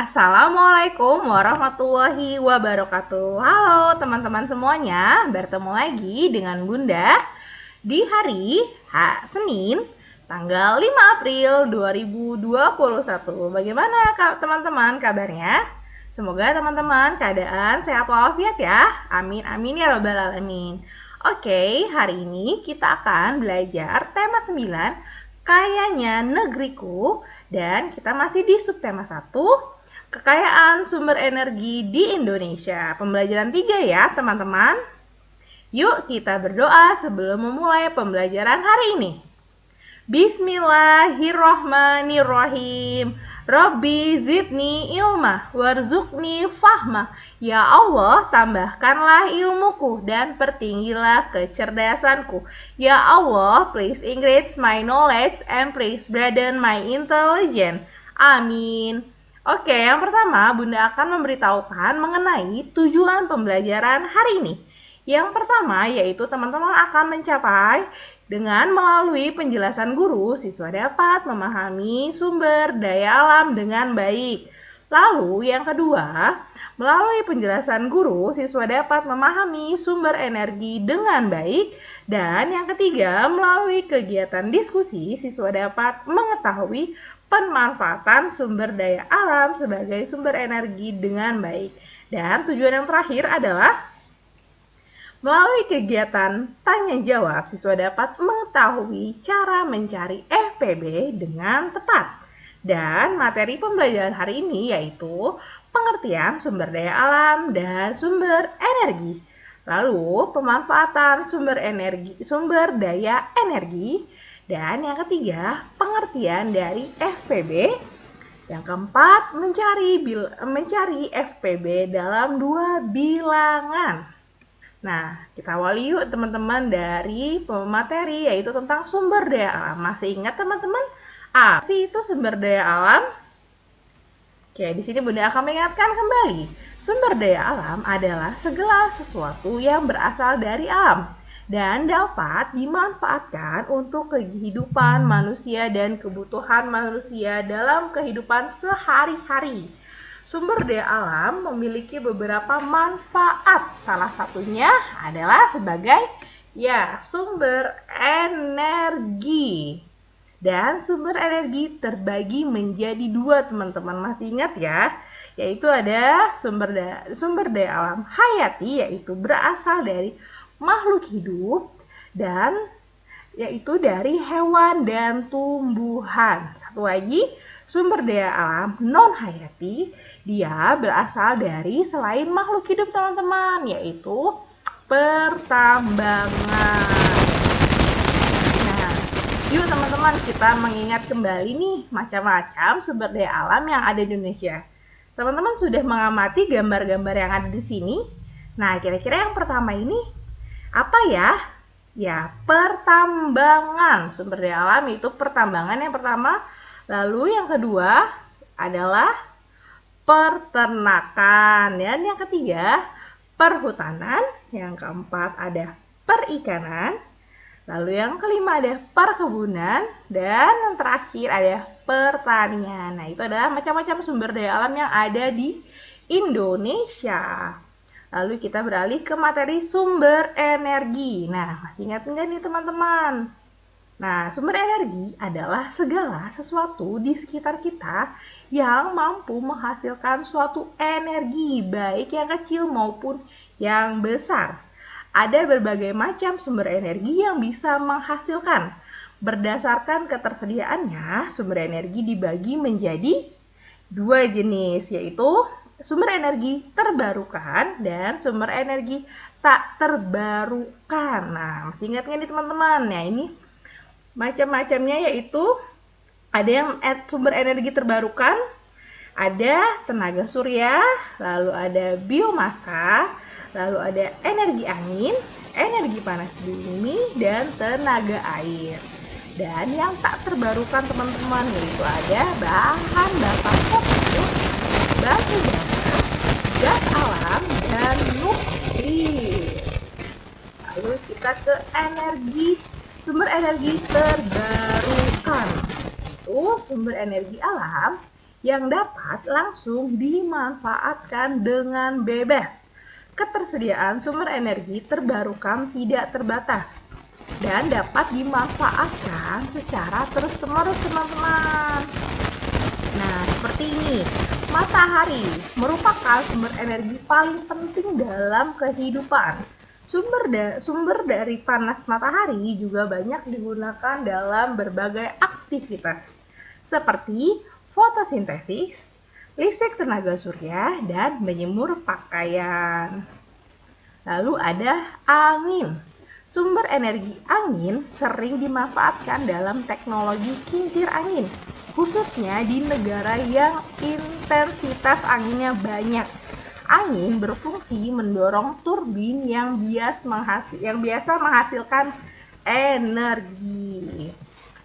Assalamualaikum warahmatullahi wabarakatuh. Halo teman-teman semuanya, bertemu lagi dengan Bunda di hari Senin tanggal 5 April 2021. Bagaimana teman-teman kabarnya? Semoga teman-teman keadaan sehat walafiat ya. Amin amin ya rabbal alamin. Oke, hari ini kita akan belajar tema 9, kayanya negeriku, dan kita masih di subtema 1, kekayaan sumber energi di Indonesia. Pembelajaran 3 ya teman-teman. Yuk kita berdoa sebelum memulai pembelajaran hari ini. Bismillahirrohmanirrohim. Robbi zidni ilmah warzuqni fahmah. Ya Allah, tambahkanlah ilmuku dan pertinggilah kecerdasanku. Ya Allah, please increase my knowledge and please broaden my intelligence. Amin. Oke, yang pertama Bunda akan memberitahukan mengenai tujuan pembelajaran hari ini. Yang pertama yaitu teman-teman akan mencapai dengan melalui penjelasan guru, siswa dapat memahami sumber daya alam dengan baik. Lalu yang kedua, melalui penjelasan guru, siswa dapat memahami sumber energi dengan baik. Dan yang ketiga, melalui kegiatan diskusi, siswa dapat mengetahui pemanfaatan sumber daya alam sebagai sumber energi dengan baik. Dan tujuan yang terakhir adalah melalui kegiatan tanya jawab, siswa dapat mengetahui cara mencari FPB dengan tepat. Dan materi pembelajaran hari ini yaitu pengertian sumber daya alam dan sumber energi. Lalu pemanfaatan sumber daya energi. Dan yang ketiga, pengertian dari FPB. Yang keempat, mencari FPB dalam 2 bilangan. Nah, kita awali yuk teman-teman dari pemateri yaitu tentang sumber daya alam. Masih ingat teman-teman? Apa sih itu sumber daya alam? Oke, di sini Bunda akan mengingatkan kembali. Sumber daya alam adalah segala sesuatu yang berasal dari alam dan dapat dimanfaatkan untuk kehidupan manusia dan kebutuhan manusia dalam kehidupan sehari-hari. Sumber daya alam memiliki beberapa manfaat. Salah satunya adalah sebagai sumber energi. Dan sumber energi terbagi menjadi 2 teman-teman. Masih ingat ya? Yaitu ada sumber daya alam hayati, yaitu berasal dari makhluk hidup, dan yaitu dari hewan dan tumbuhan. Satu lagi, sumber daya alam non-hayati, dia berasal dari selain makhluk hidup teman-teman, yaitu pertambangan. Nah, yuk teman-teman kita mengingat kembali nih macam-macam sumber daya alam yang ada di Indonesia. Teman-teman sudah mengamati gambar-gambar yang ada di sini? Nah, kira-kira yang pertama ini apa ya? Ya, pertambangan. Sumber daya alam itu pertambangan yang pertama. Lalu yang kedua adalah peternakan. Dan yang ketiga, perhutanan. Yang keempat ada perikanan. Lalu yang kelima ada perkebunan. Dan yang terakhir ada pertanian. Nah, itu adalah macam-macam sumber daya alam yang ada di Indonesia. Lalu kita beralih ke materi sumber energi. Nah, masih ingat nggak nih teman-teman? Nah, sumber energi adalah segala sesuatu di sekitar kita yang mampu menghasilkan suatu energi, baik yang kecil maupun yang besar. Ada berbagai macam sumber energi yang bisa menghasilkan. Berdasarkan ketersediaannya, sumber energi dibagi menjadi 2 jenis, yaitu sumber energi terbarukan dan sumber energi tak terbarukan. Nah, masih ingat nggak nih teman-teman? Nah, ini macam-macamnya yaitu ada yang sumber energi terbarukan, ada tenaga surya, lalu ada biomasa, lalu ada energi angin, energi panas bumi, dan tenaga air. Dan yang tak terbarukan teman-teman yaitu ada bahan bakar fosil, batu bara, gas alam, dan nuklir. Lalu kita ke sumber energi terbarukan. Itu sumber energi alam yang dapat langsung dimanfaatkan dengan bebas. Ketersediaan sumber energi terbarukan tidak terbatas dan dapat dimanfaatkan secara terus-menerus, teman-teman. Nah, seperti ini. Matahari merupakan sumber energi paling penting dalam kehidupan. Sumber dari panas matahari juga banyak digunakan dalam berbagai aktivitas, seperti fotosintesis, listrik tenaga surya, dan menjemur pakaian. Lalu ada angin. Sumber energi angin sering dimanfaatkan dalam teknologi kincir angin, khususnya di negara yang intensitas anginnya banyak. Angin berfungsi mendorong turbin yang biasa menghasilkan energi.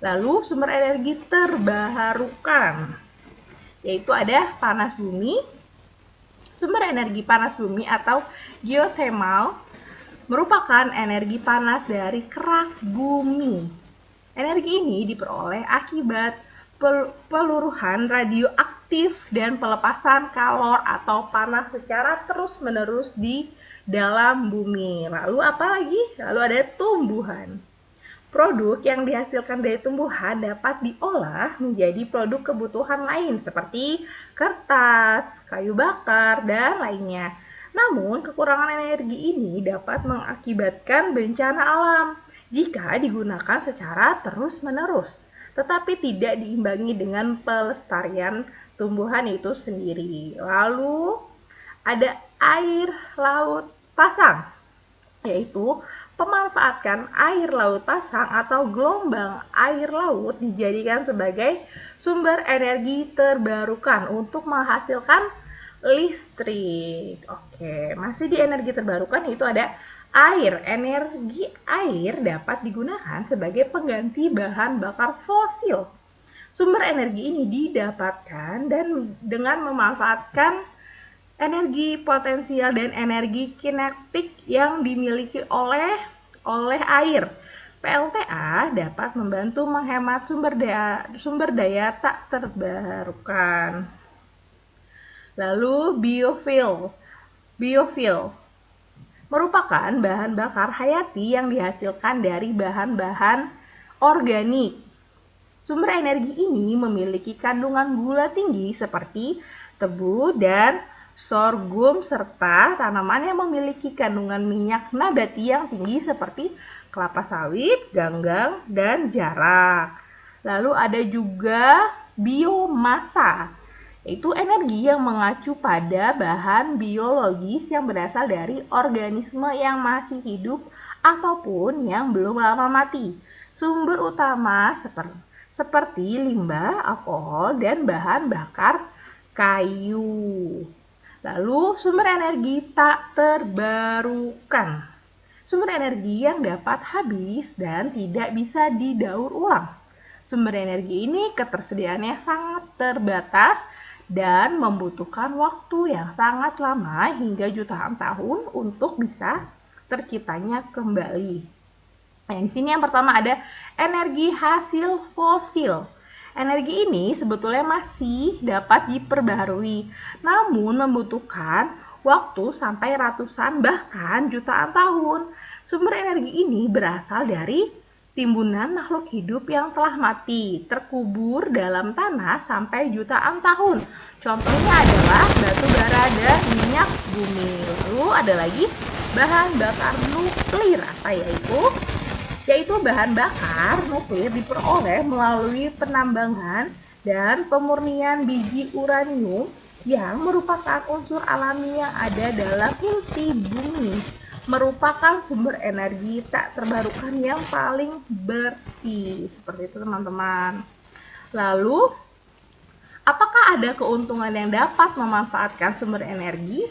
Lalu sumber energi terbarukan, yaitu ada panas bumi. Sumber energi panas bumi atau geothermal merupakan energi panas dari kerak bumi. Energi ini diperoleh akibat peluruhan radioaktif dan pelepasan kalor atau panas secara terus-menerus di dalam bumi. Lalu apa lagi? Lalu ada tumbuhan. Produk yang dihasilkan dari tumbuhan dapat diolah menjadi produk kebutuhan lain seperti kertas, kayu bakar, dan lainnya. Namun, kekurangan energi ini dapat mengakibatkan bencana alam jika digunakan secara terus-menerus, tetapi tidak diimbangi dengan pelestarian tumbuhan itu sendiri. Lalu, ada air laut pasang, yaitu pemanfaatkan air laut pasang atau gelombang air laut dijadikan sebagai sumber energi terbarukan untuk menghasilkan listrik. Oke, masih di energi terbarukan itu ada air. Energi air dapat digunakan sebagai pengganti bahan bakar fosil. Sumber energi ini didapatkan dan dengan memanfaatkan energi potensial dan energi kinetik yang dimiliki oleh air. PLTA dapat membantu menghemat sumber daya tak terbarukan. Lalu biofuel merupakan bahan bakar hayati yang dihasilkan dari bahan-bahan organik. Sumber energi ini memiliki kandungan gula tinggi seperti tebu dan sorghum serta tanaman yang memiliki kandungan minyak nabati yang tinggi seperti kelapa sawit, ganggang, dan jarak. Lalu ada juga biomasa, yaitu energi yang mengacu pada bahan biologis yang berasal dari organisme yang masih hidup ataupun yang belum lama mati. Sumber utama seperti limbah, alkohol, dan bahan bakar kayu. Lalu sumber energi tak terbarukan. Sumber energi yang dapat habis dan tidak bisa didaur ulang. Sumber energi ini ketersediaannya sangat terbatas dan membutuhkan waktu yang sangat lama hingga jutaan tahun untuk bisa terciptanya kembali. Nah, di sini yang pertama ada energi hasil fosil. Energi ini sebetulnya masih dapat diperbaharui, namun membutuhkan waktu sampai ratusan bahkan jutaan tahun. Sumber energi ini berasal dari timbunan makhluk hidup yang telah mati, terkubur dalam tanah sampai jutaan tahun. Contohnya adalah batu bara dan minyak bumi. Lalu ada lagi bahan bakar nuklir, yaitu bahan bakar nuklir diperoleh melalui penambangan dan pemurnian biji uranium yang merupakan unsur alami yang ada dalam inti bumi. Merupakan sumber energi tak terbarukan yang paling bersih. Seperti itu, teman-teman. Lalu, apakah ada keuntungan yang dapat memanfaatkan sumber energi,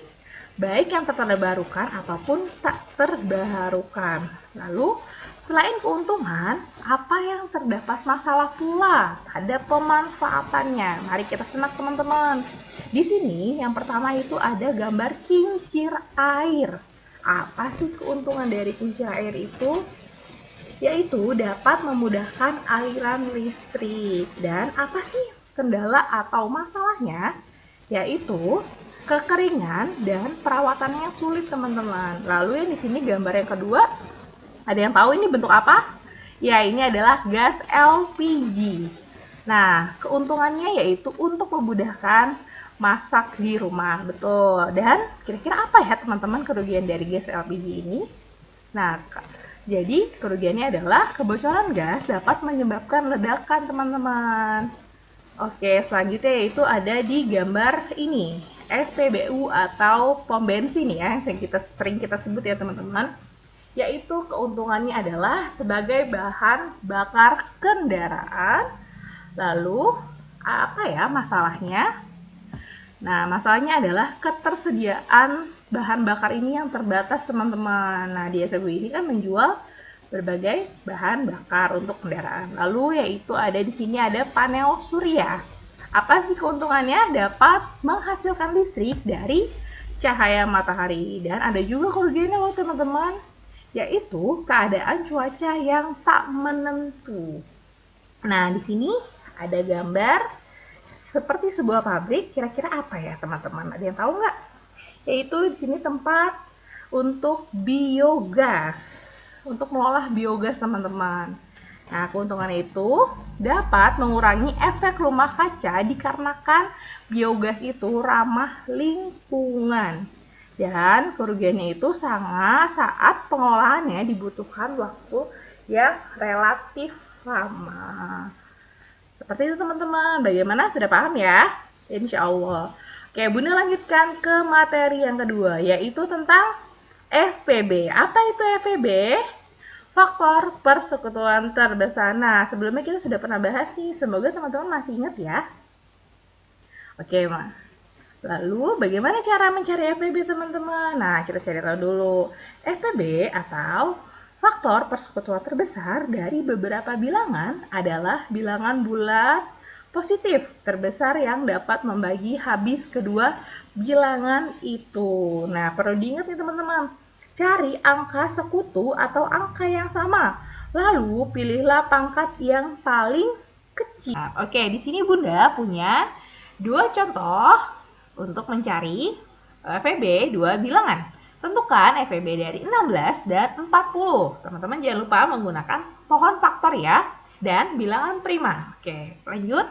baik yang terbarukan ataupun tak terbarukan? Lalu, selain keuntungan, apa yang terdapat masalah pula pada pemanfaatannya? Mari kita simak, teman-teman. Di sini, yang pertama itu ada gambar kincir air. Apa sih keuntungan dari kincir air itu? Yaitu dapat memudahkan aliran listrik. Dan apa sih kendala atau masalahnya yaitu kekeringan dan perawatannya yang sulit, teman-teman. Lalu yang di sini gambar yang kedua, ada yang tahu ini bentuk apa? Ya, ini adalah gas LPG. Nah, keuntungannya yaitu untuk memudahkan masak di rumah, betul. Dan kira-kira apa ya teman-teman kerugian dari gas LPG ini? Nah, jadi kerugiannya adalah kebocoran gas dapat menyebabkan ledakan, teman-teman. Oke, selanjutnya yaitu ada di gambar ini, SPBU atau pom bensin ya, yang sering kita sebut ya teman-teman. Yaitu keuntungannya adalah sebagai bahan bakar kendaraan. Lalu, apa ya masalahnya? Nah, masalahnya adalah ketersediaan bahan bakar ini yang terbatas, teman-teman. Nah, di SPBU ini kan menjual berbagai bahan bakar untuk kendaraan. Lalu yaitu ada di sini ada panel surya. Apa sih keuntungannya? Dapat menghasilkan listrik dari cahaya matahari. Dan ada juga kerugiannya loh teman-teman, yaitu keadaan cuaca yang tak menentu. Nah, di sini ada gambar seperti sebuah pabrik. Kira-kira apa ya teman-teman? Ada yang tahu nggak? Yaitu di sini tempat untuk biogas, untuk mengolah biogas, teman-teman. Nah, keuntungan itu dapat mengurangi efek rumah kaca dikarenakan biogas itu ramah lingkungan. Dan kerugiannya itu sangat saat pengolahannya dibutuhkan waktu yang relatif lama. Seperti itu teman-teman. Bagaimana? Sudah paham ya? Insya Allah. Oke, Bunda lanjutkan ke materi yang kedua, yaitu tentang FPB. Apa itu FPB? Faktor persekutuan terbesar. Nah, sebelumnya kita sudah pernah bahas nih. Semoga teman-teman masih ingat ya. Oke, Mas. Lalu, bagaimana cara mencari FPB, teman-teman? Nah, kita cari tahu dulu. FPB atau faktor persekutuan terbesar dari beberapa bilangan adalah bilangan bulat positif terbesar yang dapat membagi habis kedua bilangan itu. Nah, perlu diingat nih teman-teman. Cari angka sekutu atau angka yang sama. Lalu, pilihlah pangkat yang paling kecil. Nah, oke, di sini Bunda punya dua contoh untuk mencari FPB dua bilangan. Tentukan FPB dari 16 dan 40. Teman-teman jangan lupa menggunakan pohon faktor ya, dan bilangan prima. Oke, lanjut.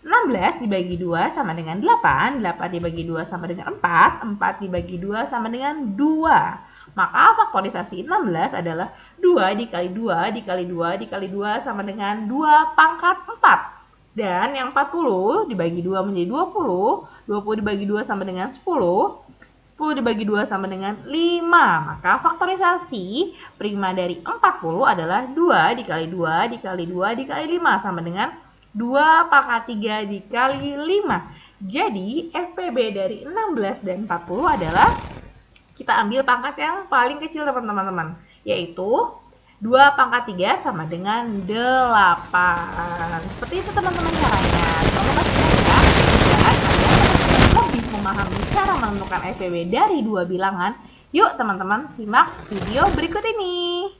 16 dibagi 2 sama dengan 8, 8 dibagi 2 sama dengan 4, 4 dibagi 2 sama dengan 2. Maka faktorisasi 16 adalah 2 dikali 2 dikali 2 dikali 2 sama dengan 2 pangkat 4. Dan yang 40 dibagi 2 menjadi 20, 20 dibagi 2 sama dengan 10, 10 dibagi 2 sama dengan 5. Maka faktorisasi prima dari 40 adalah 2 dikali 2 dikali 2 dikali 5 sama dengan 2 pangkat 3 dikali 5. Jadi FPB dari 16 dan 40 adalah, kita ambil pangkat yang paling kecil teman-teman, yaitu 2 pangkat 3 sama dengan 8. Seperti itu teman-teman caranya. Semoga masih ingat ya. Dan kalian lebih memahami cara menentukan FPB dari dua bilangan. Yuk teman-teman simak video berikut ini.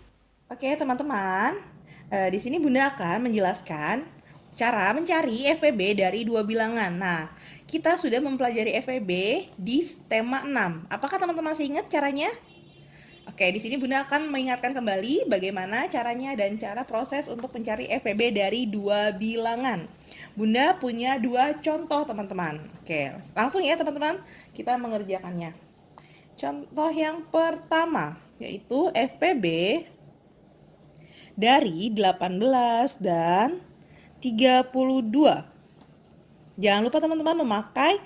Oke teman-teman, di sini Bunda akan menjelaskan cara mencari FPB dari dua bilangan. Nah, kita sudah mempelajari FPB di tema 6. Apakah teman-teman masih ingat caranya? Oke, di sini Bunda akan mengingatkan kembali bagaimana caranya dan cara proses untuk mencari FPB dari dua bilangan. Bunda punya dua contoh teman-teman. Oke, langsung ya teman-teman, kita mengerjakannya. Contoh yang pertama yaitu FPB dari 18 dan 32. Jangan lupa teman-teman memakai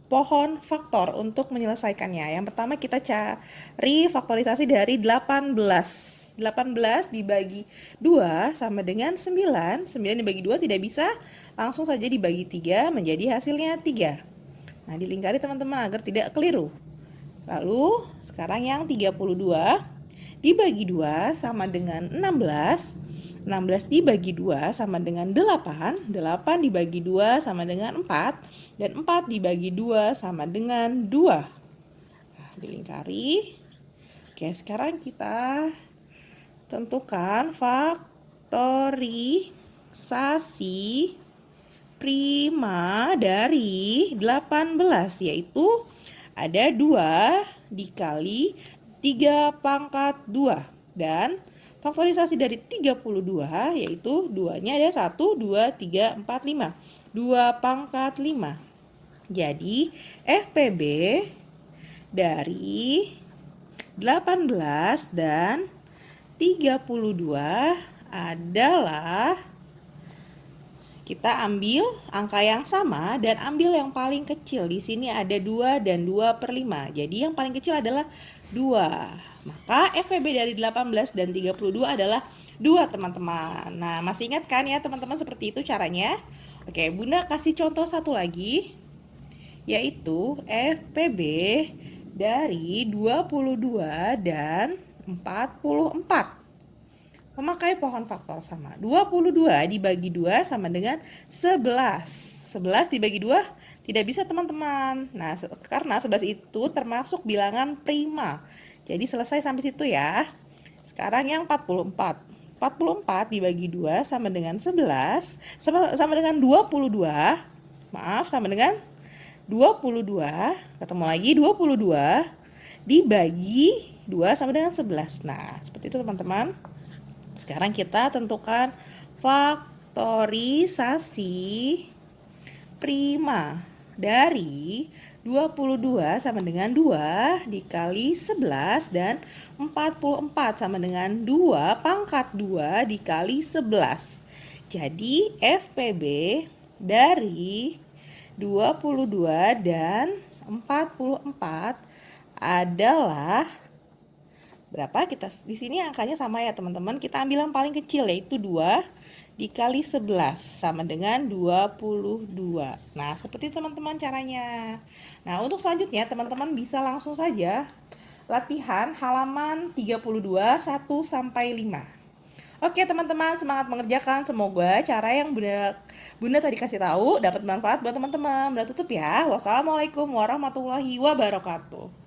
pohon faktor untuk menyelesaikannya. Yang pertama kita cari faktorisasi dari 18. 18 dibagi 2 sama dengan 9. 9 dibagi 2 tidak bisa, langsung saja dibagi 3 menjadi hasilnya 3. Nah, dilingkari teman-teman agar tidak keliru. Lalu, sekarang yang 32 dibagi 2 sama dengan 16. 16 dibagi 2 sama dengan 8, 8 dibagi 2 sama dengan 4, dan 4 dibagi 2 sama dengan 2. Nah, dilingkari. Oke, sekarang kita tentukan faktorisasi prima dari 18, yaitu ada 2 dikali 3 pangkat 2. Dan faktorisasi dari 32, yaitu 2-nya ada 1, 2, 3, 4, 5. 2 pangkat 5. Jadi FPB dari 18 dan 32 adalah, kita ambil angka yang sama dan ambil yang paling kecil. Di sini ada 2 dan 2/5. Jadi yang paling kecil adalah 2. Maka FPB dari 18 dan 32 adalah 2, teman-teman. Nah, masih ingat kan ya teman-teman seperti itu caranya? Oke, Bunda kasih contoh satu lagi, yaitu FPB dari 22 dan 44. Memakai pohon faktor sama. 22 dibagi 2 sama dengan 11. 11 dibagi 2 tidak bisa, teman-teman. Nah, karena 11 itu termasuk bilangan prima. Jadi selesai sampai situ ya. Sekarang yang 44. 44 dibagi 2 sama dengan 11. Sama dengan 22. Maaf, sama dengan 22. Ketemu lagi 22 dibagi 2 sama dengan 11. Nah, seperti itu teman-teman. Sekarang kita tentukan faktorisasi prima dari 22 sama dengan 2 dikali 11 dan 44 sama dengan 2 pangkat 2 dikali 11. Jadi FPB dari 22 dan 44 adalah berapa? Kita di sini angkanya sama ya, teman-teman. Kita ambil yang paling kecil, yaitu 2 dikali 11 sama dengan 22. Nah, seperti teman-teman caranya. Nah, untuk selanjutnya teman-teman bisa langsung saja latihan halaman 32 1 sampai 5. Oke teman-teman, semangat mengerjakan. Semoga cara yang Bunda tadi kasih tahu dapat manfaat buat teman-teman. Bunda tutup ya. Wassalamualaikum warahmatullahi wabarakatuh.